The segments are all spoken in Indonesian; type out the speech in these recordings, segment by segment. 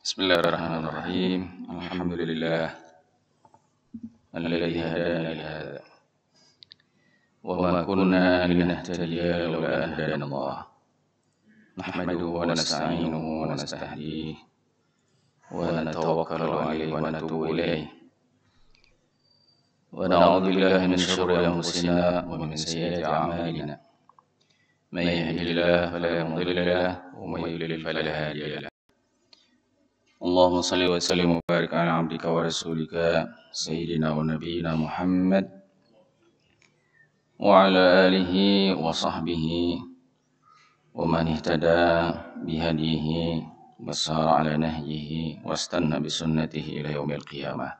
Bismillahirrahmanirrahim. Alhamdulillah alladzi hadana li hadza wa ma kunna linahtadiya laula an hadana Allah. Nahmaduhu wa nasta'inuhu wa nastahdihi wa natawakkalu 'alaihi wa natubu ilaihi. Wa na'udzu billahi min shururi anfusina wa min sayyiati a'malina. May yahdihillahu fala mudilla lahu wa may yudlil fala hadiya lahu. Allahumma salli wa sallim wa barik ala abdika wa rasulika sayyidina wa nabiyyina Muhammad wa ala alihi wa sahbihi wa man ihtada bihadihi wa sara ala nahjihi wa istanna bi sunnatihi ila yaumil qiyamah.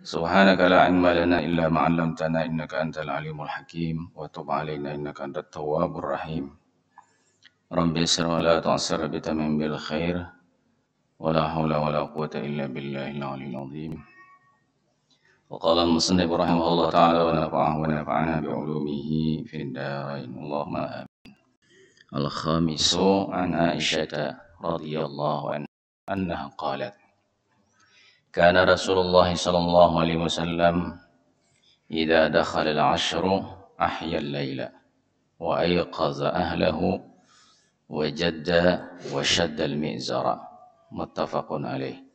Subhanaka la ilma lana illa ma 'allamtana innaka antal alimul hakim wa tub alaina innaka antat tawwabur rahim. Rabbi yassir wa la tu'assir bitamin bil khair wa la hawla wa la quwwata illa billahil aliyyil azim. Wa qala al-musannif rahimahullah ta'ala wa nafa'ahu wa nafa'ana bi 'ulumihi fid dharain. Allahumma amin. Al-khamisu an Aisyah radhiyallahu anha qalat kana Rasulullah sallallahu alaihi wasallam idza dakhala al-'ashru ahya al-laila wa ayqaza ahlahu وجد وشد المئزر متفق عليه.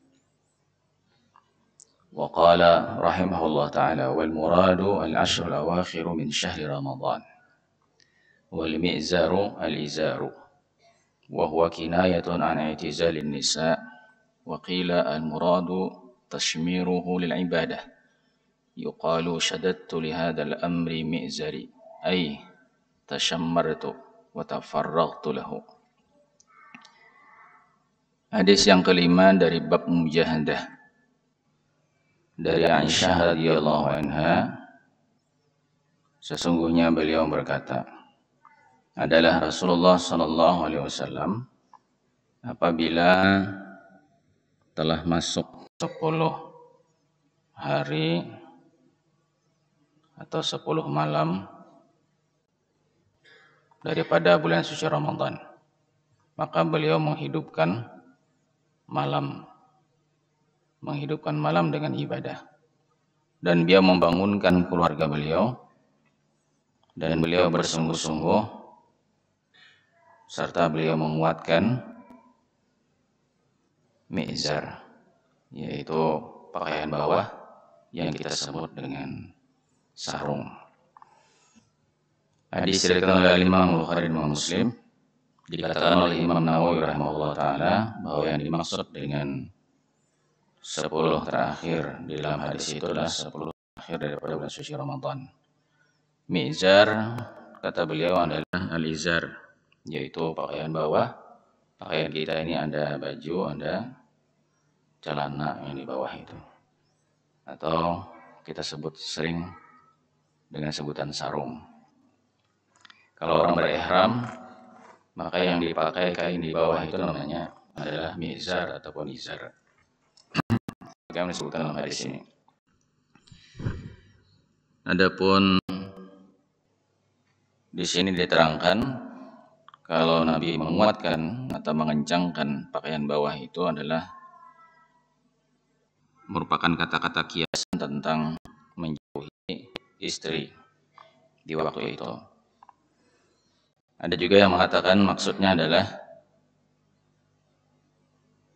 وقال رحمه الله تعالى والمراد العشر الأواخر من شهر رمضان والمئزر الإزار وهو كناية عن اعتزال النساء وقيل المراد تشميره للعبادة يقال شددت لهذا الأمر مئزري أي تشمرت watafarraqtu lahu. Hadis yang kelima dari bab mujahadah dari Aisyah radhiyallahu anha, sesungguhnya beliau berkata, adalah Rasulullah sallallahu alaihi wasallam apabila telah masuk 10 hari atau 10 malam daripada bulan suci Ramadan, maka beliau menghidupkan malam dengan ibadah, dan beliau membangunkan keluarga beliau, dan beliau bersungguh-sungguh serta beliau menguatkan mi'zar, yaitu pakaian bawah yang kita sebut dengan sarung. Hadis diriwayatkan oleh Imam Bukhari dan Muslim. Dikatakan oleh Imam Nawawi rahimahullah taala bahwa yang dimaksud dengan 10 terakhir di dalam hadis itu adalah 10 terakhir daripada bulan suci Ramadan. Mi'zar, kata beliau, adalah al-izar, yaitu pakaian bawah. Pakaian kita ini ada baju, ada celana yang di bawah itu, atau kita sebut sering dengan sebutan sarung. Kalau orang berihram, maka yang dipakai kain di bawah itu namanya adalah mizar ataupun izar. Yang disebutkan dalam hadis ini. Adapun di sini diterangkan kalau Nabi menguatkan atau mengencangkan pakaian bawah itu adalah merupakan kata-kata kiasan tentang menjauhi istri di waktu itu. Ada juga yang mengatakan maksudnya adalah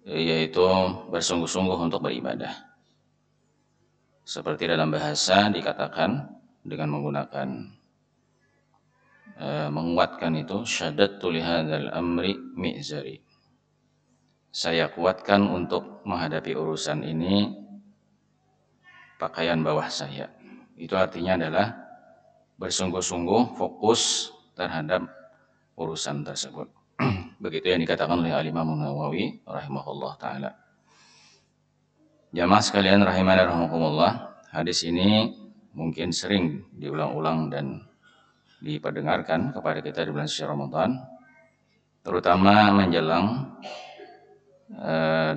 yaitu bersungguh-sungguh untuk beribadah. Seperti dalam bahasa dikatakan dengan menggunakan menguatkan itu, syaddadtu lihadzal amri mi'zari. Saya kuatkan untuk menghadapi urusan ini pakaian bawah saya. Itu artinya adalah bersungguh-sungguh fokus terhadap urusan tersebut. Begitu yang dikatakan oleh Imam Nawawi rahimahullah taala. Jamaah sekalian rahimani rahimakumullah, hadis ini mungkin sering diulang-ulang dan diperdengarkan kepada kita di bulan suci Ramadan, terutama menjelang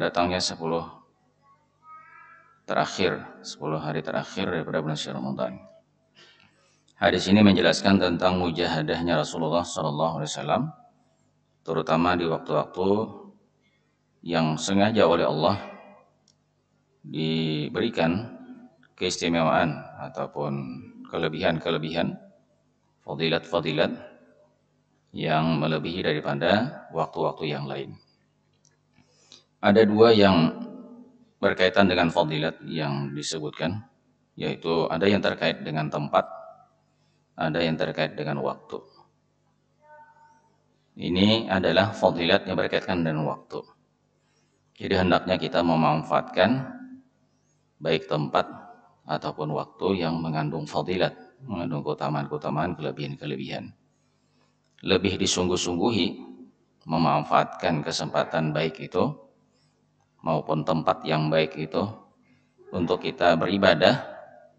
datangnya 10 hari terakhir daripada bulan suci Ramadan. Hadis ini menjelaskan tentang mujahadahnya Rasulullah SAW terutama di waktu-waktu yang sengaja oleh Allah diberikan keistimewaan ataupun kelebihan-kelebihan, fadilat-fadilat yang melebihi daripada waktu-waktu yang lain. Ada dua yang berkaitan dengan fadilat yang disebutkan, yaitu ada yang terkait dengan tempat, ada yang terkait dengan waktu. Ini adalah fadilat yang berkaitan dengan waktu. Jadi hendaknya kita memanfaatkan baik tempat ataupun waktu yang mengandung fadilat, mengandung keutamaan-keutamaan, kelebihan-kelebihan. Lebih disungguh-sungguhi memanfaatkan kesempatan baik itu maupun tempat yang baik itu untuk kita beribadah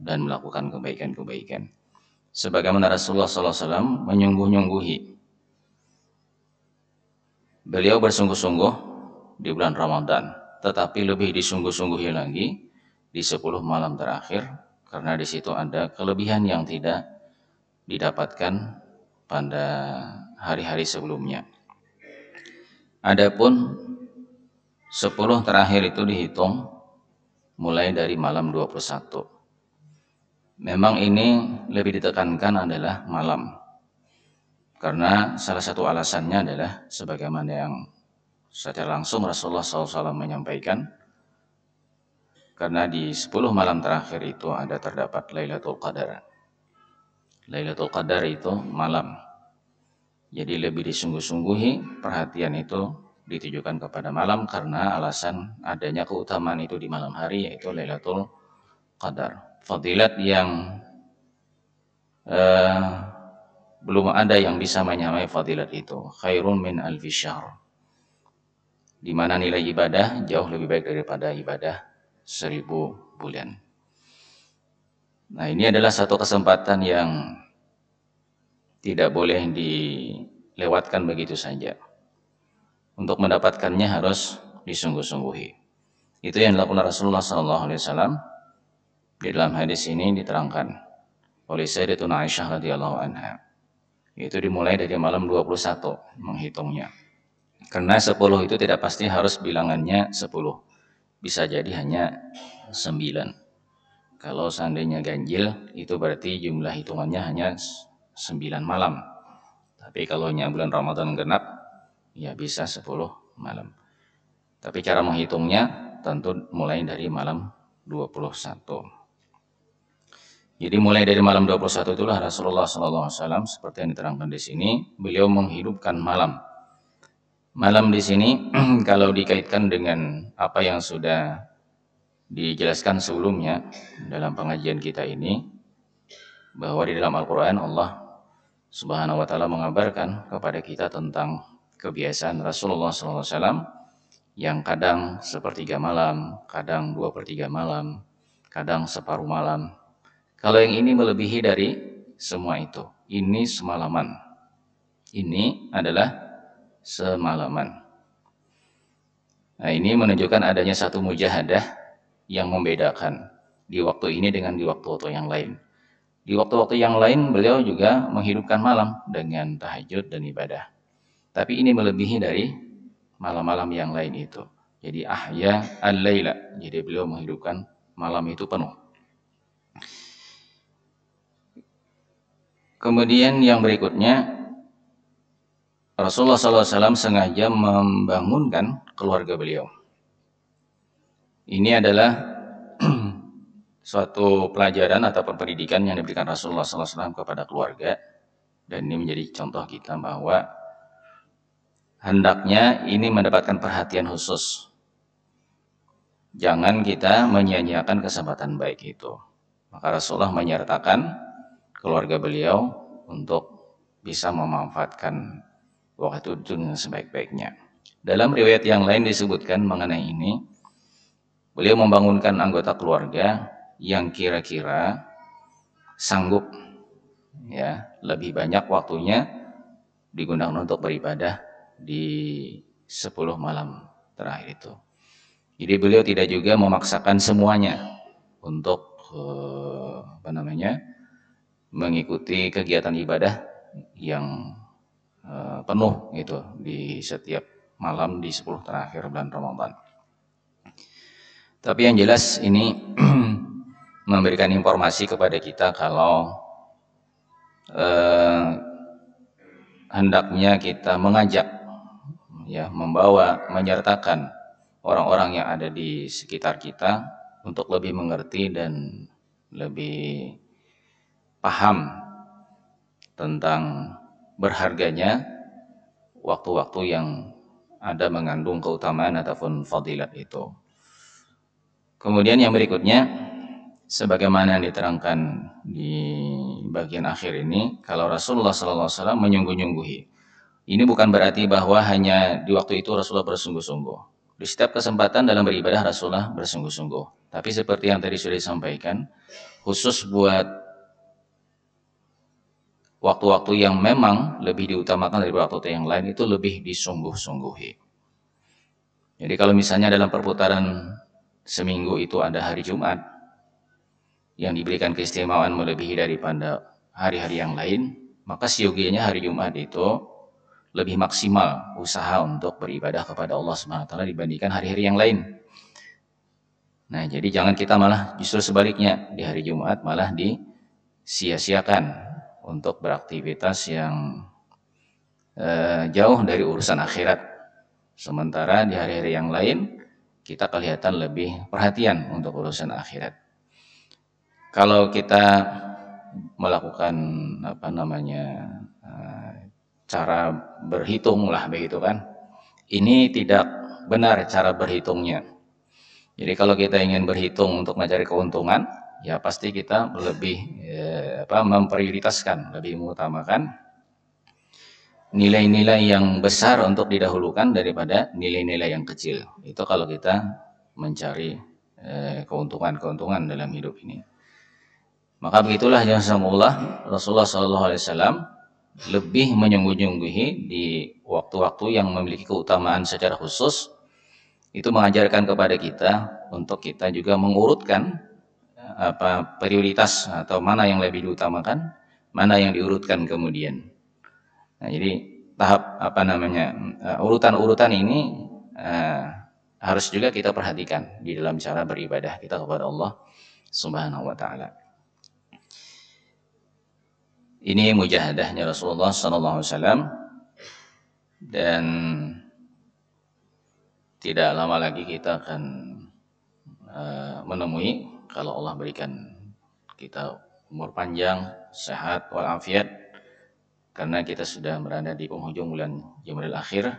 dan melakukan kebaikan-kebaikan. Sebagaimana Rasulullah SAW menyungguh-nyungguhi. Beliau bersungguh-sungguh di bulan Ramadan, tetapi lebih disungguh-sungguhi lagi di 10 malam terakhir, karena di situ ada kelebihan yang tidak didapatkan pada hari-hari sebelumnya. Adapun 10 terakhir itu dihitung mulai dari malam 21. Memang ini lebih ditekankan adalah malam, karena salah satu alasannya adalah sebagaimana yang secara langsung Rasulullah SAW menyampaikan, karena di 10 malam terakhir itu ada terdapat Lailatul Qadar. Lailatul Qadar itu malam. Jadi lebih disungguh-sungguhi perhatian itu ditujukan kepada malam karena alasan adanya keutamaan itu di malam hari, yaitu Lailatul Qadar. Fadilat yang belum ada yang bisa menyamai fadilat itu. Khairun min alfi syahr. Di mana nilai ibadah jauh lebih baik daripada ibadah 1000 bulan. Nah, ini adalah satu kesempatan yang tidak boleh dilewatkan begitu saja. Untuk mendapatkannya harus disungguh-sungguhi. Itu yang dilakukan Rasulullah SAW. Di dalam hadis ini diterangkan oleh Sayyidatuna Aisyah radhiyallahu anha. Itu dimulai dari malam 21 menghitungnya. Karena 10 itu tidak pasti harus bilangannya 10. Bisa jadi hanya 9. Kalau seandainya ganjil, itu berarti jumlah hitungannya hanya 9 malam. Tapi kalau bulan Ramadan genap, ya bisa 10 malam. Tapi cara menghitungnya tentu mulai dari malam 21. Jadi mulai dari malam 21 itulah Rasulullah SAW seperti yang diterangkan di sini, beliau menghidupkan malam. Malam di sini kalau dikaitkan dengan apa yang sudah dijelaskan sebelumnya dalam pengajian kita ini, bahwa di dalam Al-Quran Allah Subhanahu wa Ta'ala mengabarkan kepada kita tentang kebiasaan Rasulullah SAW yang kadang sepertiga malam, kadang 2/3 malam, kadang separuh malam. Kalau yang ini melebihi dari semua itu. Ini semalaman. Ini adalah semalaman. Nah, ini menunjukkan adanya satu mujahadah yang membedakan di waktu ini dengan di waktu-waktu yang lain. Di waktu-waktu yang lain beliau juga menghidupkan malam dengan tahajud dan ibadah. Tapi ini melebihi dari malam-malam yang lain itu. Jadi ahya al-laila. Jadi beliau menghidupkan malam itu penuh. Kemudian yang berikutnya, Rasulullah SAW sengaja membangunkan keluarga beliau. Ini adalah suatu pelajaran atau pendidikan yang diberikan Rasulullah SAW kepada keluarga. Dan ini menjadi contoh kita bahwa hendaknya ini mendapatkan perhatian khusus. Jangan kita menyia-nyiakan kesempatan baik itu. Maka Rasulullah menyertakan keluarga beliau untuk bisa memanfaatkan waktu itu dengan sebaik-baiknya. Dalam riwayat yang lain disebutkan mengenai ini, beliau membangunkan anggota keluarga yang kira-kira sanggup ya lebih banyak waktunya digunakan untuk beribadah di 10 malam terakhir itu. Jadi beliau tidak juga memaksakan semuanya untuk mengikuti kegiatan ibadah yang penuh itu di setiap malam di 10 terakhir bulan Ramadan. Tapi yang jelas ini memberikan informasi kepada kita kalau hendaknya kita mengajak, ya, membawa, menyertakan orang-orang yang ada di sekitar kita untuk lebih mengerti dan lebih paham tentang berharganya waktu-waktu yang ada mengandung keutamaan ataupun fadilat itu. Kemudian yang berikutnya, sebagaimana yang diterangkan di bagian akhir ini, kalau Rasulullah SAW menyungguh-nyungguhi. Ini bukan berarti bahwa hanya di waktu itu Rasulullah bersungguh-sungguh. Di setiap kesempatan dalam beribadah Rasulullah bersungguh-sungguh. Tapi seperti yang tadi sudah disampaikan, khusus buat waktu-waktu yang memang lebih diutamakan dari waktu yang lain, itu lebih disungguh-sungguhi. Jadi kalau misalnya dalam perputaran seminggu itu ada hari Jumat yang diberikan keistimewaan melebihi daripada hari-hari yang lain, maka siogianya hari Jumat itu lebih maksimal usaha untuk beribadah kepada Allah SWT dibandingkan hari-hari yang lain. Nah, jadi jangan kita malah justru sebaliknya, di hari Jumat malah disia-siakan untuk beraktivitas yang jauh dari urusan akhirat. Sementara di hari-hari yang lain kita kelihatan lebih perhatian untuk urusan akhirat. Kalau kita melakukan cara berhitung lah begitu kan, ini tidak benar cara berhitungnya. Jadi kalau kita ingin berhitung untuk mencari keuntungan, ya pasti kita lebih memprioritaskan, lebih mengutamakan nilai-nilai yang besar untuk didahulukan daripada nilai-nilai yang kecil. Itu kalau kita mencari keuntungan-keuntungan dalam hidup ini. Maka begitulah jazakumullah, Rasulullah SAW lebih menyungguh-nyungguhi di waktu-waktu yang memiliki keutamaan secara khusus. Itu mengajarkan kepada kita untuk kita juga mengurutkan prioritas atau mana yang lebih diutamakan, mana yang diurutkan kemudian. Nah, jadi tahap urutan-urutan ini harus juga kita perhatikan di dalam cara beribadah kita kepada Allah Subhanahu wa taala. Ini mujahadahnya Rasulullah sallallahu alaihi wasallam, dan tidak lama lagi kita akan menemui, kalau Allah berikan kita umur panjang, sehat walafiat, karena kita sudah berada di penghujung bulan Jumadil Akhir,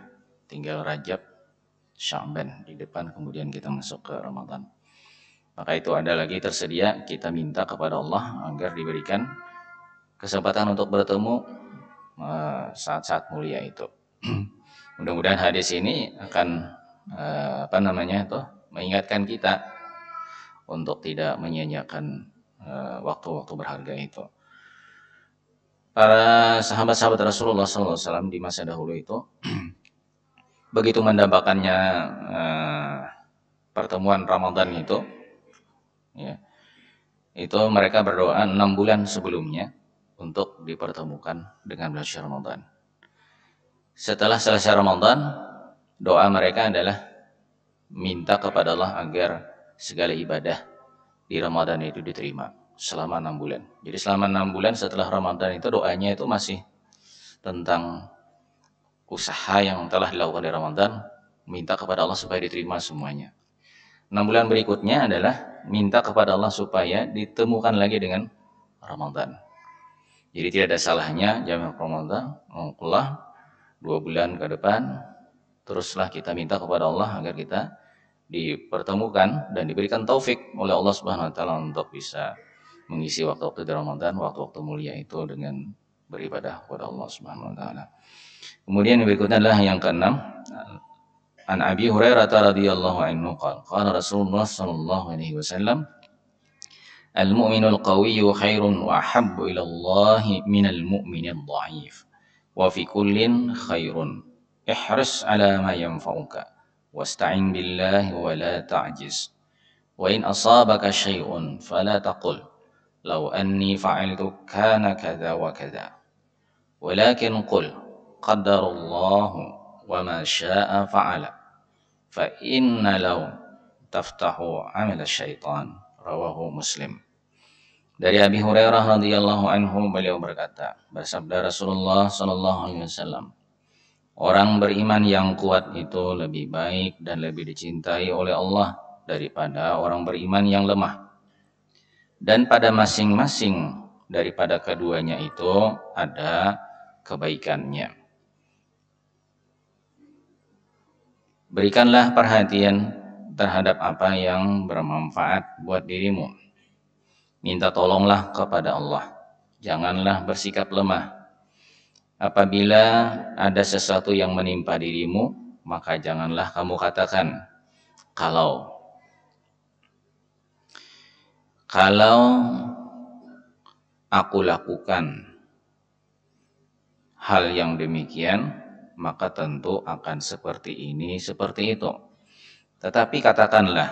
tinggal Rajab, Sya'ban di depan, kemudian kita masuk ke Ramadan. Maka itu ada lagi tersedia, kita minta kepada Allah agar diberikan kesempatan untuk bertemu saat-saat mulia itu. Mudah-mudahan hadis ini akan mengingatkan kita untuk tidak menyia-nyiakan waktu-waktu berharga itu. Para sahabat-sahabat Rasulullah SAW di masa dahulu itu begitu mendambakannya pertemuan Ramadan itu, ya, itu mereka berdoa 6 bulan sebelumnya untuk dipertemukan dengan bulan Ramadan. Setelah selesai Ramadan, doa mereka adalah minta kepada Allah agar segala ibadah di Ramadan itu diterima selama 6 bulan. Jadi selama 6 bulan setelah Ramadan itu doanya itu masih tentang usaha yang telah dilakukan di Ramadan, minta kepada Allah supaya diterima semuanya. 6 bulan berikutnya adalah minta kepada Allah supaya ditemukan lagi dengan Ramadan. Jadi tidak ada salahnya jamaah Ramadan, Allah 2 bulan ke depan teruslah kita minta kepada Allah agar kita dipertemukan dan diberikan taufik oleh Allah Subhanahu wa taala untuk bisa mengisi waktu-waktu di Ramadan, waktu-waktu mulia itu dengan beribadah kepada Allah Subhanahu wa taala. Kemudian yang berikutnya adalah yang keenam, An Abi Hurairah radhiyallahu anhu qala Rasulullah sallallahu alaihi wasallam, al-mu'minul qawiyyu khairun wa ahabbu ila Allah minal mu'minid dha'if wa fi kullin khairun ihris ala ma yanfa'uka wasta'in billahi wa la ta'jiz wa in asabaka syai'un fala taqul law anni fa'altu kana kadza wa kadza walakin qul qadarullahu wa ma syaa fa'ala fa inna law taftahu amala syaitan, rawahu Muslim. Dari Abi Hurairah radhiyallahu anhu, beliau berkata, bersabda Rasulullah sallallahu alaihi wasallam, orang beriman yang kuat itu lebih baik dan lebih dicintai oleh Allah daripada orang beriman yang lemah. Dan pada masing-masing daripada keduanya itu ada kebaikannya. Berikanlah perhatian terhadap apa yang bermanfaat buat dirimu. Minta tolonglah kepada Allah. Janganlah bersikap lemah. Apabila ada sesuatu yang menimpa dirimu, maka janganlah kamu katakan, kalau aku lakukan hal yang demikian, maka tentu akan seperti ini, seperti itu. Tetapi katakanlah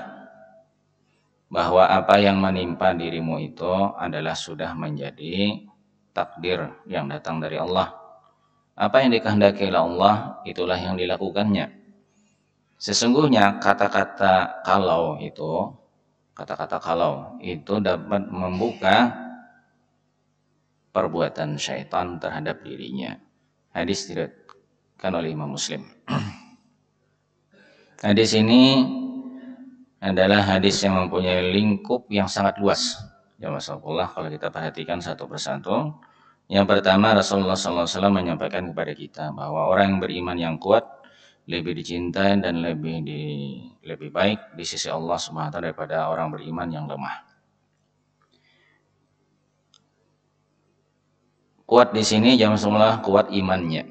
bahwa apa yang menimpa dirimu itu adalah sudah menjadi takdir yang datang dari Allah. Apa yang dikehendaki oleh Allah, itulah yang dilakukannya. Sesungguhnya kata-kata kalau itu dapat membuka perbuatan syaitan terhadap dirinya. Hadis diriwayatkan oleh Imam Muslim. Hadis ini adalah hadis yang mempunyai lingkup yang sangat luas. Ya masyaallah, kalau kita perhatikan satu persatu. Yang pertama, Rasulullah SAW menyampaikan kepada kita bahwa orang yang beriman yang kuat lebih dicintai dan lebih baik di sisi Allah Subhanahu wa taala daripada orang beriman yang lemah. Kuat di sini jangan semula kuat imannya.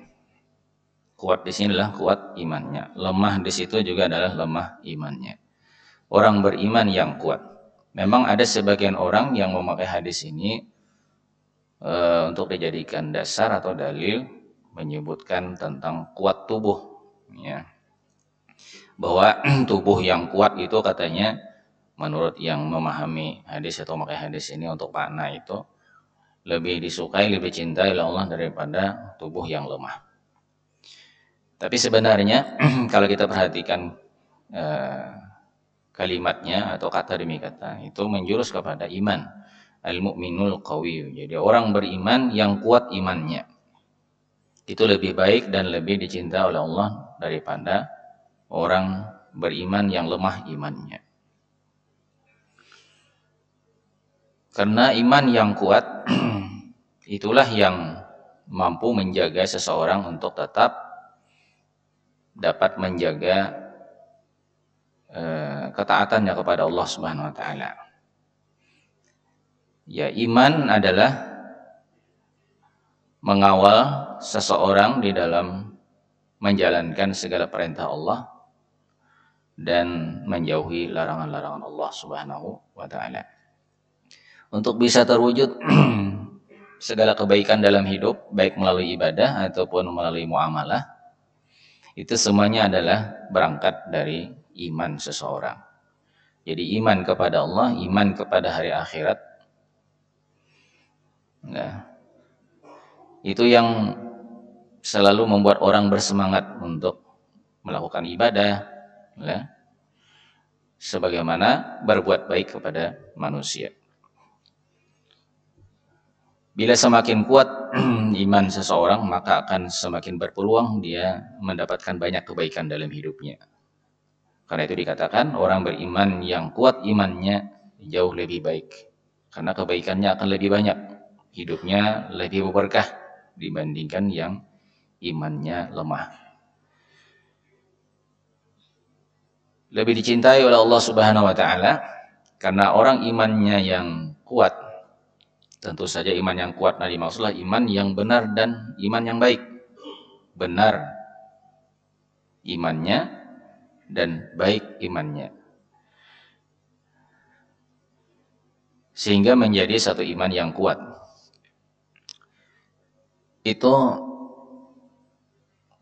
Kuat di sini adalah kuat imannya. Lemah di situ juga adalah lemah imannya. Orang beriman yang kuat. Memang ada sebagian orang yang memakai hadis ini untuk dijadikan dasar atau dalil menyebutkan tentang kuat tubuh, ya. Bahwa tubuh yang kuat itu katanya menurut yang memahami hadis atau memakai hadis ini untuk makna itu lebih disukai, lebih cintai oleh Allah daripada tubuh yang lemah. Tapi sebenarnya kalau kita perhatikan kalimatnya atau kata demi kata itu menjurus kepada iman. Al-mu'minul qawi. Jadi orang beriman yang kuat imannya. Itu lebih baik dan lebih dicintai oleh Allah daripada orang beriman yang lemah imannya. Karena iman yang kuat itulah yang mampu menjaga seseorang untuk tetap dapat menjaga ketaatannya kepada Allah Subhanahu wa taala. Ya, iman adalah mengawal seseorang di dalam menjalankan segala perintah Allah dan menjauhi larangan-larangan Allah Subhanahu wa taala. Untuk bisa terwujud segala kebaikan dalam hidup, baik melalui ibadah ataupun melalui muamalah, itu semuanya adalah berangkat dari iman seseorang. Jadi iman kepada Allah, iman kepada hari akhirat. Nah, itu yang selalu membuat orang bersemangat untuk melakukan ibadah, ya, sebagaimana berbuat baik kepada manusia. Bila semakin kuat iman seseorang, maka akan semakin berpeluang dia mendapatkan banyak kebaikan dalam hidupnya. Karena itu dikatakan orang beriman yang kuat imannya jauh lebih baik. Karena kebaikannya akan lebih banyak. Hidupnya lebih berkah dibandingkan yang imannya lemah. Lebih dicintai oleh Allah Subhanahu wa taala karena orang imannya yang kuat. Tentu saja iman yang kuat tadi maksudnya iman yang benar dan iman yang baik. Benar imannya dan baik imannya. Sehingga menjadi satu iman yang kuat. Itu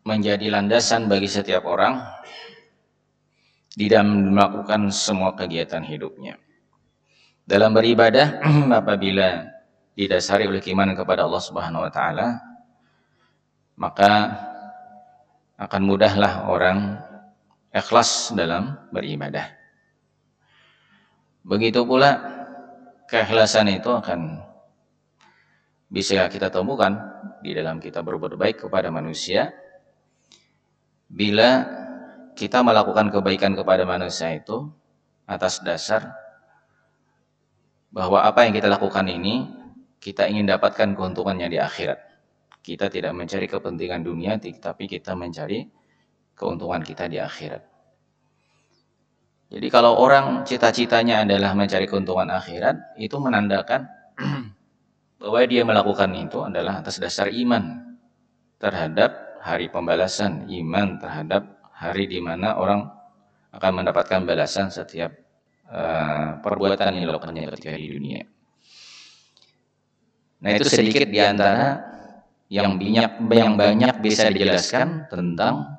menjadi landasan bagi setiap orang di dalam melakukan semua kegiatan hidupnya. Dalam beribadah, apabila didasari oleh keimanan kepada Allah Subhanahu wa taala, maka akan mudahlah orang ikhlas dalam beribadah. Begitu pula keikhlasan itu akan bisa kita temukan di dalam kita berbuat baik kepada manusia. Bila kita melakukan kebaikan kepada manusia itu atas dasar bahwa apa yang kita lakukan ini kita ingin dapatkan keuntungannya di akhirat. Kita tidak mencari kepentingan dunia, tapi kita mencari keuntungan kita di akhirat. Jadi kalau orang cita-citanya adalah mencari keuntungan akhirat, itu menandakan bahwa dia melakukan itu adalah atas dasar iman terhadap hari pembalasan, iman terhadap hari di mana orang akan mendapatkan balasan setiap perbuatan yang dilakukannya ketika di dunia. Nah, itu sedikit di antara yang banyak bisa dijelaskan tentang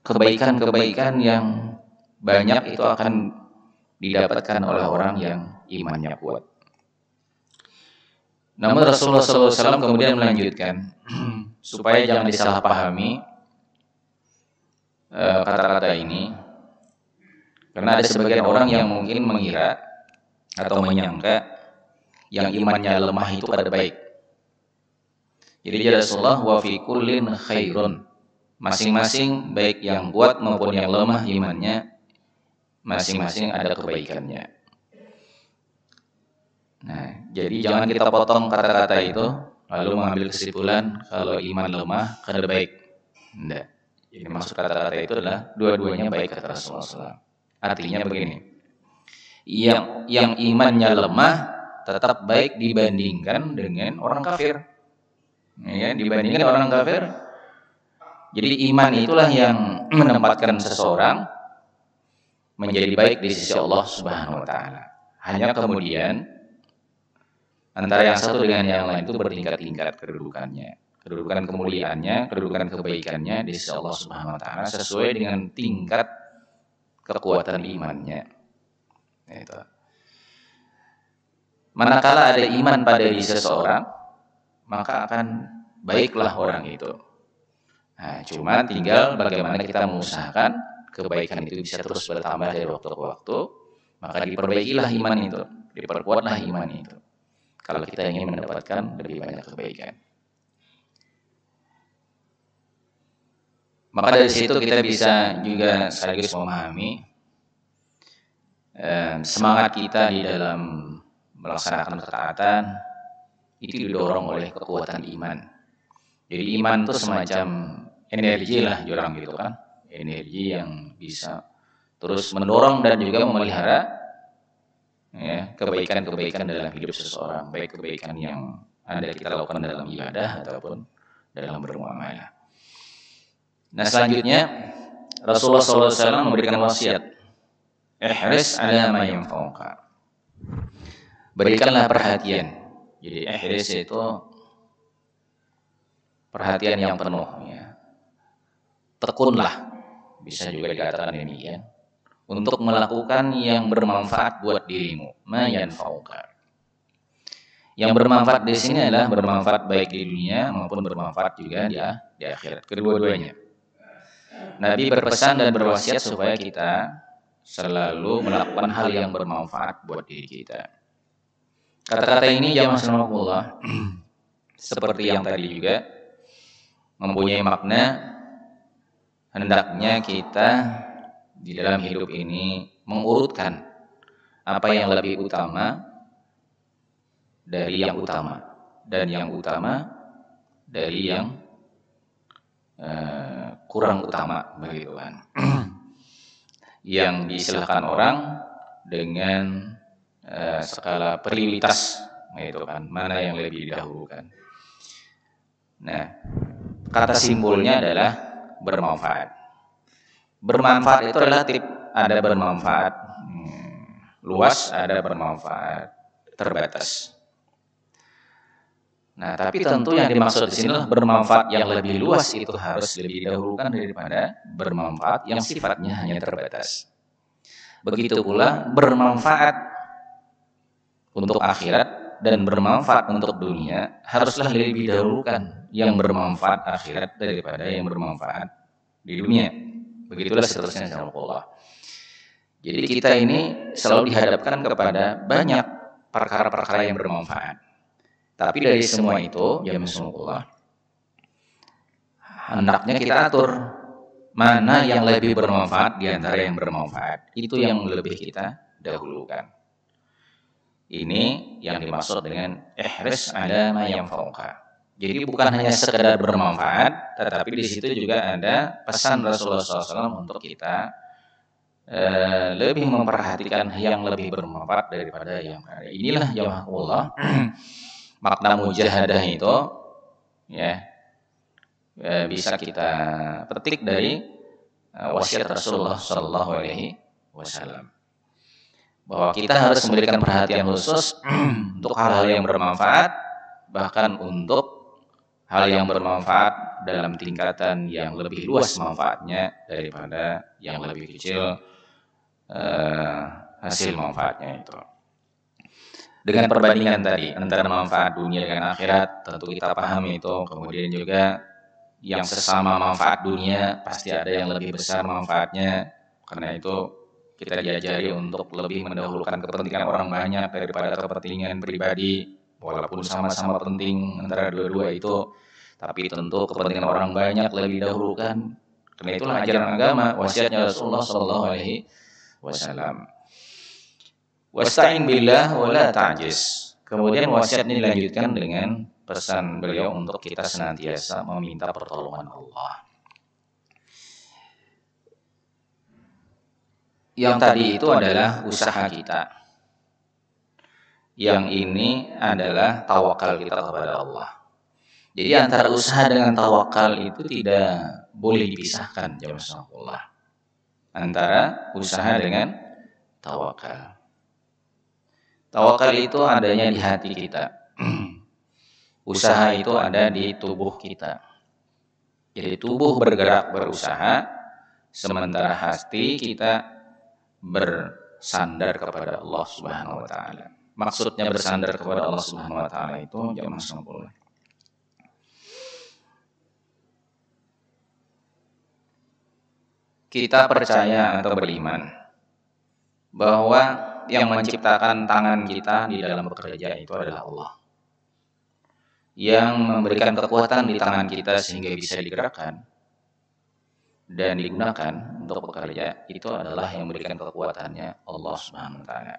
kebaikan-kebaikan yang banyak itu akan didapatkan oleh orang yang imannya kuat. Namun Rasulullah SAW kemudian melanjutkan supaya jangan disalahpahami kata-kata ini, karena ada sebagian orang yang mungkin mengira atau menyangka yang imannya lemah itu pada baik. Jadi Rasulullah wa fi kullin khairun, masing-masing baik yang kuat maupun yang lemah imannya, masing-masing ada kebaikannya. Nah, jadi jangan kita potong kata-kata itu lalu mengambil kesimpulan kalau iman lemah kada baik. Tidak. Jadi maksud kata-kata itu adalah dua-duanya baik kata Rasulullah SAW. Artinya begini, yang imannya lemah tetap baik dibandingkan dengan orang kafir. Ya, dibandingkan orang kafir. Jadi iman itulah yang menempatkan seseorang menjadi baik di sisi Allah Subhanahu wa taala. Hanya kemudian antara yang satu dengan yang lain itu bertingkat-tingkat kedudukannya. Kedudukan kemuliaannya, kedudukan kebaikannya di sisi Allah Subhanahu wa taala sesuai dengan tingkat kekuatan imannya. Itu. Manakala ada iman pada diri seseorang, maka akan baiklah orang itu. Nah, cuma tinggal bagaimana kita mengusahakan kebaikan itu bisa terus bertambah dari waktu ke waktu, maka diperbaikilah iman itu, diperkuatlah iman itu. Kalau kita ingin mendapatkan lebih banyak kebaikan. Maka dari situ kita bisa juga sekaligus memahami semangat kita di dalam melaksanakan ketaatan itu didorong oleh kekuatan iman. Jadi iman itu semacam energi lah jurang gitu kan, energi yang bisa terus mendorong dan juga memelihara ya, kebaikan-kebaikan dalam hidup seseorang, baik kebaikan yang ada kita lakukan dalam ibadah ataupun dalam bermuamalah. Nah, selanjutnya Rasulullah SAW memberikan wasiat, ihris ala ma yanfa'uka. Berikanlah perhatian. Jadi ihris itu perhatian yang penuh ya. Tekunlah, bisa juga dikatakan demikian, untuk melakukan yang bermanfaat buat dirimu, ma yanfa'uka. Yang bermanfaat di sini adalah bermanfaat baik di dunia maupun bermanfaat juga di akhirat, kedua-duanya. Nabi berpesan dan berwasiat supaya kita selalu melakukan hal yang bermanfaat buat diri kita. Kata-kata ini jamaah rahimakumullah seperti yang tadi juga mempunyai makna hendaknya kita di dalam hidup ini mengurutkan apa yang lebih utama dari yang utama dan yang utama dari yang kurang utama, begitu kan. Yang diistilahkan orang dengan skala prioritas, gitu kan, mana yang lebih didahulukan. Nah, kata simbolnya adalah bermanfaat. Bermanfaat itu relatif, ada bermanfaat luas, ada bermanfaat terbatas. Nah, tapi tentu yang dimaksud di sini bermanfaat yang lebih luas itu harus lebih didahulukan daripada bermanfaat yang sifatnya hanya terbatas. Begitu pula bermanfaat untuk akhirat dan bermanfaat untuk dunia, haruslah lebih dahulukan yang bermanfaat akhirat daripada yang bermanfaat di dunia. Begitulah seterusnya, insyaallah. Jadi kita ini selalu dihadapkan kepada banyak perkara-perkara yang bermanfaat. Tapi dari semua itu, ya masya, hendaknya kita atur mana yang lebih bermanfaat di antara yang bermanfaat. Itu yang lebih kita dahulukan. Ini yang dimaksud dengan ihris ala ma yanfa'uka. Jadi bukan hanya sekedar bermanfaat, tetapi di situ juga ada pesan Rasulullah SAW untuk kita lebih memperhatikan yang lebih bermanfaat daripada yang ada. Inilah ya Allah makna mujahadah itu, ya, bisa kita petik dari wasiat Rasulullah Shallallahu Alaihi Wasallam, bahwa kita harus memberikan perhatian khusus untuk hal-hal yang bermanfaat, bahkan untuk hal yang bermanfaat dalam tingkatan yang lebih luas manfaatnya daripada yang lebih kecil hasil manfaatnya itu. Dengan perbandingan tadi antara manfaat dunia dengan akhirat, tentu kita pahami itu. Kemudian juga yang sesama manfaat dunia pasti ada yang lebih besar manfaatnya. Karena itu kita diajari untuk lebih mendahulukan kepentingan orang banyak daripada kepentingan pribadi, walaupun sama-sama penting antara dua-dua itu, tapi tentu kepentingan orang banyak lebih didahulukan. Karena itulah ajaran agama, wasiatnya Rasulullah Shallallahu Alaihi Wasallam. Wasta'in billah wa la ta'jiz. Kemudian wasiat ini dilanjutkan dengan pesan beliau untuk kita senantiasa meminta pertolongan Allah. Yang tadi itu adalah usaha kita. Yang ini adalah tawakal kita kepada Allah. Jadi antara usaha dengan tawakal itu tidak boleh dipisahkan, jamaah Allah. Antara usaha dengan tawakal. Tawakal itu adanya di hati kita. Usaha itu ada di tubuh kita. Jadi tubuh bergerak berusaha, sementara hati kita bersandar kepada Allah Subhanahu wa taala. Maksudnya bersandar kepada Allah Subhanahu wa taala itu jamaah sekalian. Kita percaya atau beriman bahwa yang menciptakan tangan kita di dalam bekerja itu adalah Allah. Yang memberikan kekuatan di tangan kita sehingga bisa digerakkan dan digunakan untuk bekerja itu adalah yang memberikan kekuatannya Allah Subhanahu wa taala.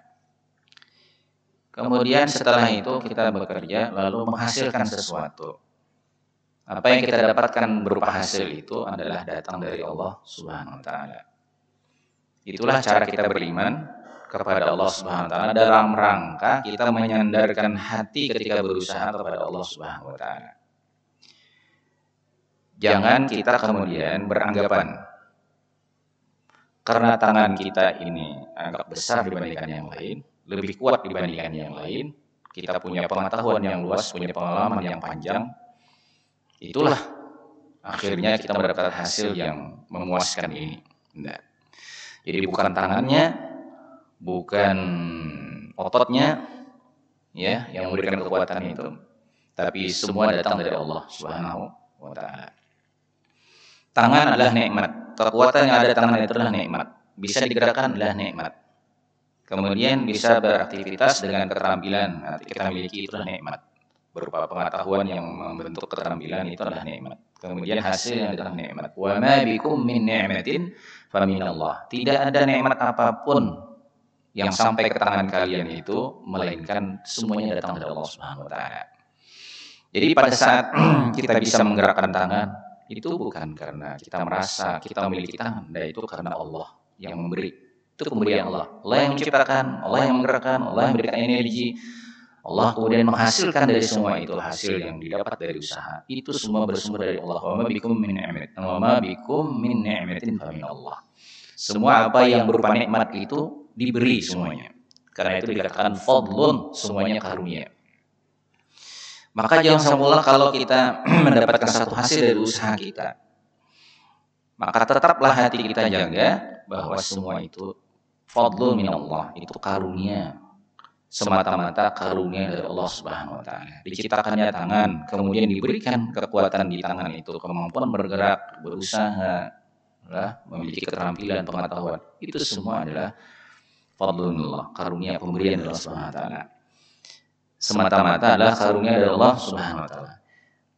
Kemudian setelah itu kita bekerja lalu menghasilkan sesuatu. Apa yang kita dapatkan berupa hasil itu adalah datang dari Allah Subhanahu wa taala. Itulah cara kita beriman kepada Allah Subhanahu wa taala dalam rangka kita menyandarkan hati ketika berusaha kepada Allah Subhanahu wa taala. Jangan kita kemudian beranggapan karena tangan kita ini agak besar dibandingkan yang lain, lebih kuat dibandingkan yang lain, kita punya pengetahuan yang luas, punya pengalaman yang panjang, itulah akhirnya kita mendapatkan hasil yang memuaskan ini. Nah, jadi bukan tangannya, bukan ototnya, ya, yang memberikan kekuatan itu, tapi semua datang dari Allah Subhanahu wa taala. Tangan adalah nikmat, kekuatan yang ada tangan itu adalah nikmat, bisa digerakkan adalah nikmat. Kemudian bisa beraktivitas dengan keterampilan nanti kita miliki itu adalah nikmat. Berupa pengetahuan yang membentuk keterampilan itu adalah nikmat. Kemudian hasilnya adalah nikmat. Wa ma bikum min ni'matin fa minallah. Tidak ada nikmat apapun yang sampai ke tangan kalian itu melainkan semuanya datang dari Allah Subhanahu wa taala. Jadi pada saat kita bisa menggerakkan tangan itu bukan karena kita merasa kita memiliki tangan, dan itu karena Allah yang memberi. Itu pemberian Allah. Allah yang menciptakan, Allah yang menggerakkan, Allah yang memberikan energi. Allah kemudian menghasilkan dari semua itu hasil yang didapat dari usaha. Itu semua bersumber dari Allah. Wa ma bikum min ni'matin, wa ma bikum min ni'matin fa min Allah. Semua apa yang berupa nikmat itu diberi semuanya. Karena itu dikatakan fadlun, semuanya karunia. Maka jangan sampai kalau kita mendapatkan satu hasil dari usaha kita, maka tetaplah hati kita jaga bahwa semua itu fadlun min Allah, itu karunia. semata-mata karunia dari Allah Subhanahu wa taala. Diciptakannya tangan, kemudian diberikan kekuatan di tangan itu, kemampuan bergerak, berusaha, memiliki keterampilan, pengetahuan. Itu semua adalah fadlullah, karunia pemberian dari Allah Subhanahu wa taala. Semata-mata adalah karunia dari Allah Subhanahu wa taala.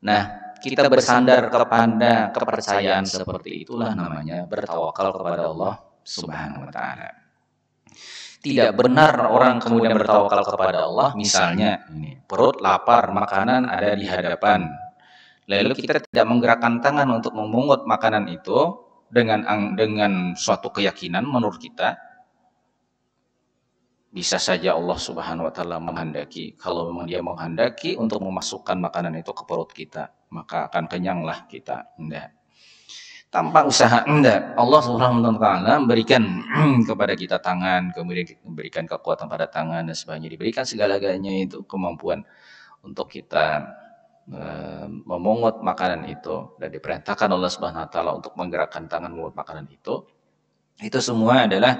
Nah, kita bersandar kepada kepercayaan seperti itulah namanya bertawakal kepada Allah Subhanahu wa taala. Tidak benar orang kemudian bertawakal kepada Allah, misalnya ini, perut lapar, makanan ada di hadapan. Lalu kita tidak menggerakkan tangan untuk memungut makanan itu dengan suatu keyakinan menurut kita, bisa saja Allah Subhanahu wa taala menghendaki, kalau memang Dia menghendaki untuk memasukkan makanan itu ke perut kita, maka akan kenyanglah kita. Enggak. Tanpa usaha, enggak. Allah Subhanahu wa taala berikan kepada kita tangan, kemudian berikan kekuatan pada tangan dan sebagainya, diberikan segala-galanya itu kemampuan untuk kita memungut makanan itu, dan diperintahkan Allah Subhanahu wa taala untuk menggerakkan tangan memungut makanan itu. Itu semua adalah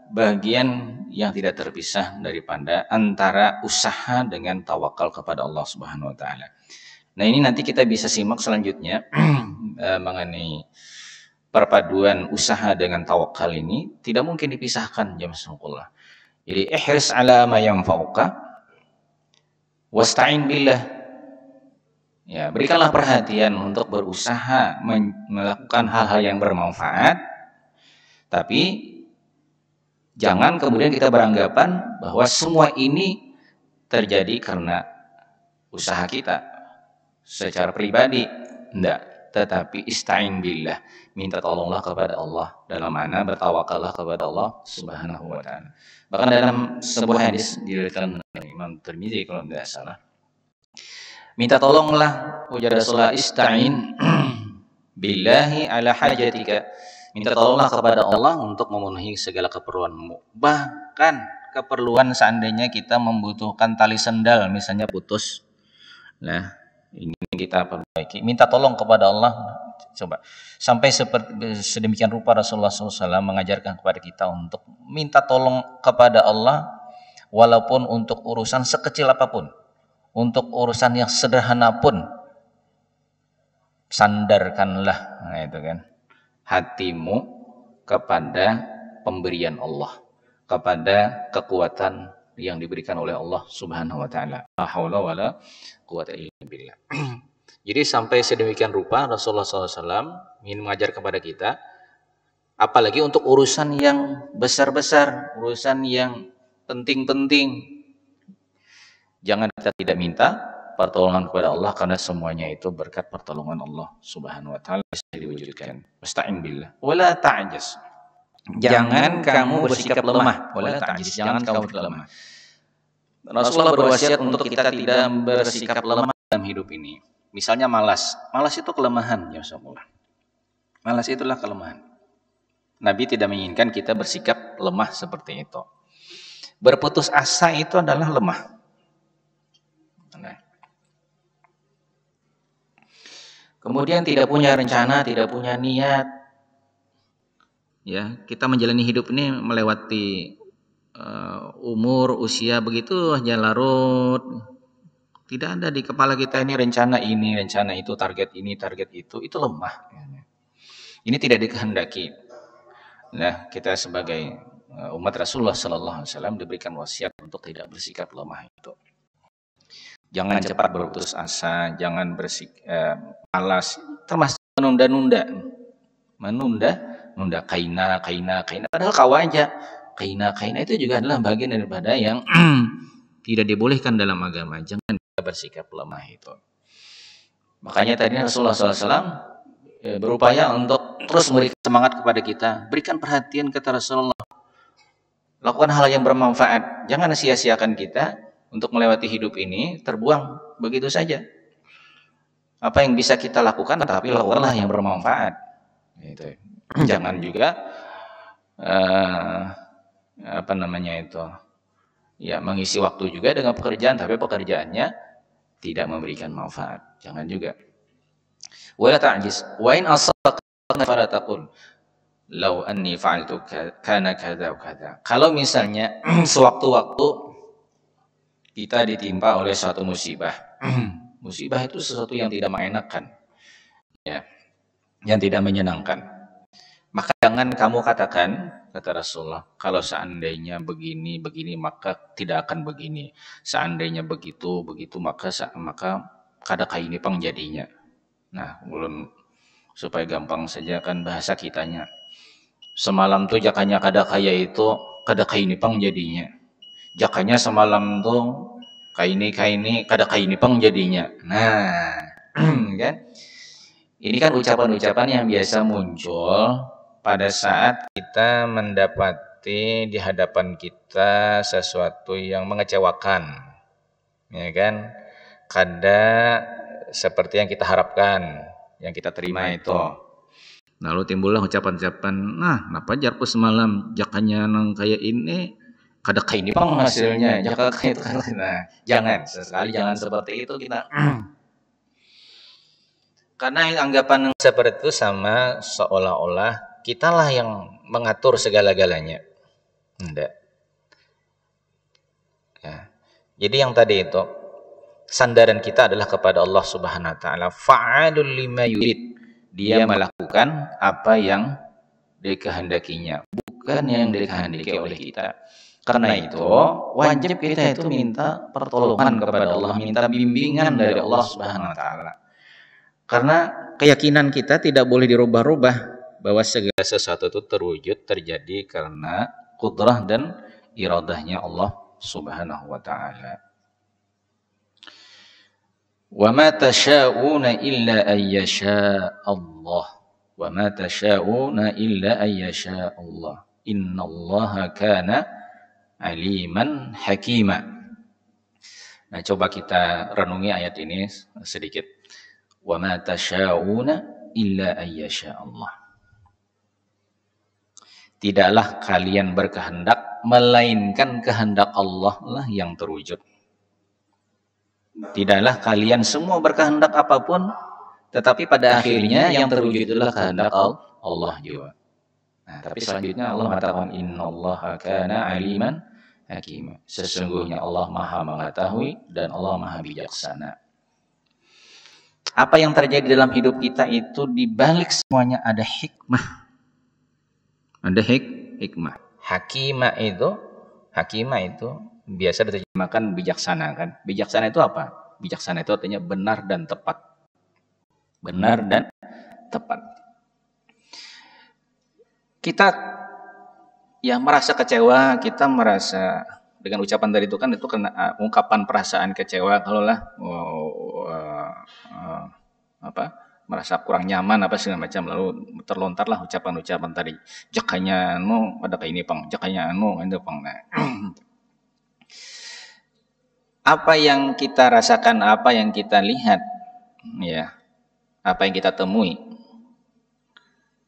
bagian yang tidak terpisah daripada antara usaha dengan tawakal kepada Allah Subhanahu wa taala. Nah, ini nanti kita bisa simak selanjutnya mengenai perpaduan usaha dengan tawakal ini tidak mungkin dipisahkan, jamaah sekalian. Jadi ihris ala ma yanfa'uka wasta'in billah. Ya, berikanlah perhatian untuk berusaha melakukan hal-hal yang bermanfaat, tapi jangan kemudian kita beranggapan bahwa semua ini terjadi karena usaha kita secara pribadi. Tidak, tetapi ista'in billah, minta tolonglah kepada Allah, dalam mana bertawakallah kepada Allah Subhanahu wa taala. Bahkan dalam sebuah hadis diriwayatkan oleh Imam Tirmidzi kalau tidak salah, minta tolonglah, ujar Rasulullah, ista'in billahi ala hajatika, minta tolonglah kepada Allah untuk memenuhi segala keperluanmu. Bahkan keperluan seandainya kita membutuhkan tali sendal misalnya putus, nah ingin kita perbaiki, minta tolong kepada Allah. Coba sampai seperti sedemikian rupa Rasulullah SAW mengajarkan kepada kita untuk minta tolong kepada Allah, walaupun untuk urusan sekecil apapun, untuk urusan yang sederhana pun, sandarkanlah, nah itu kan, hatimu kepada pemberian Allah, kepada kekuatan yang diberikan oleh Allah Subhanahu wa taala. La haula wala quwata illa billah. Jadi sampai sedemikian rupa Rasulullah SAW ingin mengajar kepada kita, apalagi untuk urusan yang besar-besar, urusan yang penting-penting, jangan kita tidak minta pertolongan kepada Allah, karena semuanya itu berkat pertolongan Allah Subhanahu wa taala bisa diwujudkan. Musta'in billah. Wala ta'jaz. Jangan kamu bersikap lemah. Wala ta'jaz. Jangan kamu bersikap lemah. Rasulullah berwasiat untuk kita tidak bersikap lemah dalam hidup ini. Misalnya malas. Malas itu kelemahan, ya Rasulullah. Malas itulah kelemahan. Nabi tidak menginginkan kita bersikap lemah seperti itu. Berputus asa itu adalah lemah. Nah. Kemudian tidak punya rencana, tidak punya niat. Ya, kita menjalani hidup ini melewati umur, usia begitu aja larut. Tidak ada di kepala kita ini, rencana itu, target ini, target itu lemah. Ini tidak dikehendaki. Nah, kita sebagai umat Rasulullah sallallahu alaihi wasallam diberikan wasiat untuk tidak bersikap lemah itu. Jangan cepat berputus asa, jangan malas, termasuk menunda-nunda. Menunda kaina. Padahal kau aja. Kaina itu juga adalah bagian daripada yang tidak dibolehkan dalam agama. Jangan bersikap lemah itu. Makanya tadi Rasulullah SAW berupaya untuk terus memberikan semangat kepada kita. Berikan perhatian kata Rasulullah. Lakukan hal yang bermanfaat. Jangan sia-siakan kita untuk melewati hidup ini terbuang begitu saja. Apa yang bisa kita lakukan, tapi lakukanlah yang bermanfaat. Gitu. Jangan juga mengisi waktu juga dengan pekerjaan, tapi pekerjaannya tidak memberikan manfaat. Jangan juga. Wala ta'jiz. Wa in asabaka fala taqul law anni fa'altu kana kadza wa kadza. Kalau misalnya sewaktu-waktu kita ditimpa oleh suatu musibah. Musibah itu sesuatu yang tidak mengenakan, ya, yang tidak menyenangkan. Maka jangan kamu katakan, kata Rasulullah, kalau seandainya begini, maka tidak akan begini. Seandainya begitu, maka kadakah ini pang jadinya. Nah, ulun supaya gampang saja kan bahasa kitanya. Semalam tuh jakanya kadakaya itu, kadakah ini pang jadinya. Jakanya semalam tuh kaini, kadakah ini pang jadinya. Nah, kan? Ini kan ucapan-ucapan yang biasa muncul pada saat kita mendapati di hadapan kita sesuatu yang mengecewakan, ya kan? Kada seperti yang kita harapkan, yang kita terima itu. Lalu timbullah ucapan-ucapan, nah, kenapa jarku semalam jakanya nang kayak ini, kada kayak ini pang hasilnya, jaka kayak itu. Nah, jangan, sesekali jangan seperti itu kita. Karena anggapan seperti itu sama seolah-olah kitalah yang mengatur segala-galanya. Enggak. Ya. Jadi yang tadi itu sandaran kita adalah kepada Allah Subhanahu wa taala. Fa'alul lima yurid. Dia melakukan apa yang dikehendakinya, bukan yang dikehendaki oleh kita. Karena itu wajib kita itu minta pertolongan kepada Allah, minta bimbingan dari Allah Subhanahu wa taala. Karena keyakinan kita tidak boleh dirubah-rubah bahwa segala sesuatu itu terwujud terjadi karena kudrah dan iradahnya Allah Subhanahu wa taala. Wa ma tasyauna illa ayyasha Allah. Wa ma tasyauna illa ayyasha Allah. Innallaha kana aliman hakima. Nah, coba kita renungi ayat ini sedikit. Wa ma tasyauna illa ayyasha Allah. Tidaklah kalian berkehendak melainkan kehendak Allah lah yang terwujud. Tidaklah kalian semua berkehendak apapun, tetapi pada akhirnya yang terwujud adalah kehendak Allah juga. Nah, tapi selanjutnya Allah mengatakan innallaha kana aliman hakima. Sesungguhnya Allah Maha mengetahui dan Allah Maha bijaksana. Apa yang terjadi dalam hidup kita itu di balik semuanya ada hikmah. Ada hikmah. Hakimah itu biasa diterjemahkan bijaksana kan. Bijaksana itu apa? Bijaksana itu artinya benar dan tepat. Benar dan tepat. Kita ya merasa kecewa, kita merasa dengan ucapan tadi itu kan itu kena ungkapan perasaan kecewa kalaulah merasa kurang nyaman apa segala macam, lalu terlontarlah ucapan-ucapan tadi, jakanya ada kayak ini pang, jakanya itu pang. Nah, apa yang kita rasakan, apa yang kita lihat, ya, apa yang kita temui,